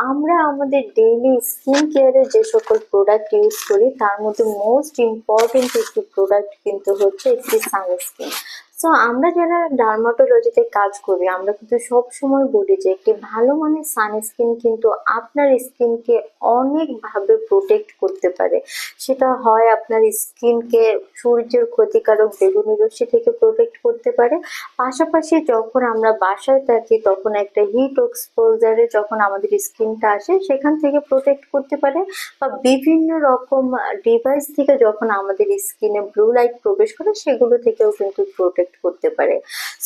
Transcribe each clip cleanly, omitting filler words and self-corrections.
আমরা আমাদের daily skin কেয়ারে যে সকল প্রোডাক্ট ইউজ করি তার মধ্যে মোস্ট ইম্পর্টেন্ট একটি প্রোডাক্ট কিন্তু হচ্ছে একটি সানস্ক্রিন। সো আমরা যারা ডার্মাটোলজিতে কাজ করি আমরা কিন্তু সব সময় বলি যে একটি ভালো মানের সানস্ক্রিন কিন্তু আপনার স্কিনকে অনেকভাবে প্রোটেক্ট করতে পারে। সেটা হয় আপনার স্কিনকে সূর্যের ক্ষতিকারক বেগুনি রশ্মি থেকে প্রোটেক্ট করতে পারে, পাশাপাশি যখন আমরা বাসায় থাকি তখন একটা হিট এক্সপোজারে যখন আমাদের স্কিনটা আসে সেখান থেকে প্রোটেক্ট করতে পারে, বা বিভিন্ন রকম ডিভাইস থেকে যখন আমাদের স্কিনে ব্লু লাইট প্রবেশ করে সেগুলো থেকেও কিন্তু প্রোটেক্ট করতে পারে।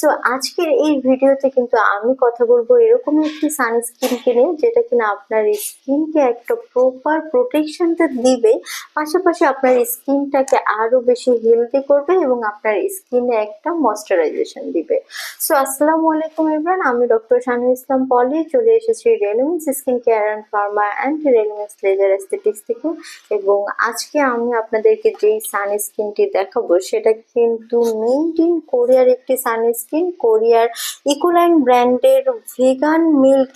সো আজকের এই ভিডিওতে কিন্তু আমি কথা বলবো এরকম একটি সানস্ক্রিনকে নিয়ে যেটা কিনা আপনার স্কিনকে একটা প্রপার প্রোটেকশনটা দিবে, পাশাপাশি আপনার স্কিনটাকে আরো বেশি হেলদি করবে এবং আপনার স্কিনে একটা ময়শ্চারাইজেশন দিবে। সো আসসালামু আলাইকুম এভরিওয়ান, আমি ডক্টর শানুল ইসলাম পলি চলে এসেছি Relumens skin care and pharma and Relumens laser aesthetics থেকে। এবং আজকে আমি আপনাদেরকে যেই সানস্ক্রিনটি দেখাবো সেটা কিন্তু মেড ইন কোরিয়ার একটি সানস্ক্রিন, কোরিয়ার ইকোলাইন ব্র্যান্ডের ভেগান মিল্ক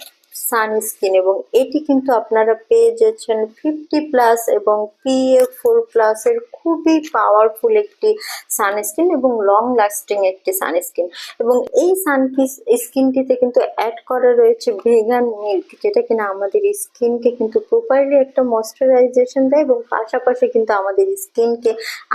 সানস্ক্রিন, এবং এটি কিন্তু আপনারা পেয়ে যাচ্ছেন 50+ এবং PA4+ এর খুবই পাওয়ারফুল একটি সানস্ক্রিন এবং লং লাস্টিং একটি সানস্ক্রিন। এবং এই স্কিনটিতে কিন্তু অ্যাড করা রয়েছে ভেগান মিল্ক, যেটা কিনা আমাদের স্কিনকে কিন্তু প্রপারলি একটা ময়শ্চারাইজেশন দেয় এবং পাশাপাশি কিন্তু আমাদের স্কিনকে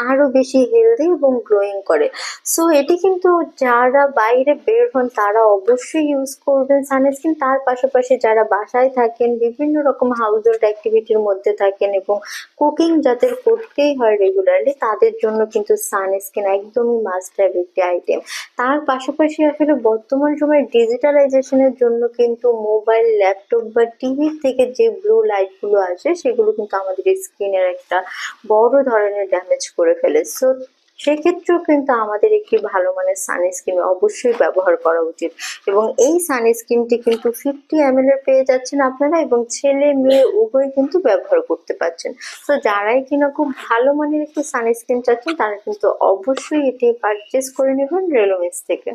আরো বেশি হেলদি এবং গ্লোয়িং করে। সো এটি কিন্তু যারা বাইরে বের হন তারা অবশ্যই ইউজ করবেন সানস্ক্রিন, তার পাশাপাশি যারা বাসায় থাকেন বিভিন্ন রকম হাউসহোল্ড অ্যাক্টিভিটির মধ্যে থাকেন এবং কুকিং যাদের করতেই হয় রেগুলারলি তাদের জন্য কিন্তু সানস্ক্রিন একদমই মাস্ট হ্যাভ একটি আইটেম। তার পাশাপাশি আসলে বর্তমান সময়ে ডিজিটালাইজেশনের জন্য কিন্তু মোবাইল, ল্যাপটপ বা টিভির থেকে যে ব্লু লাইটগুলো আসে সেগুলো কিন্তু আমাদের স্কিনের একটা বড় ধরনের ড্যামেজ করে ফেলে। সো সেক্ষেত্রেও কিন্তু আমাদের একটি ভালো মানের সানস্ক্রিন অবশ্যই ব্যবহার করা উচিত। এবং এই সানস্ক্রিনটি কিন্তু 50 ml এর পেয়ে যাচ্ছেন আপনারা, এবং ছেলে মেয়ে উভয় কিন্তু ব্যবহার করতে পারছেন। তো যারাই কিনা খুব ভালো মানের একটি সানস্ক্রিন চাচ্ছেন তারা কিন্তু অবশ্যই এটি পারচেস করে নেবেন রেলোমেন্স থেকে।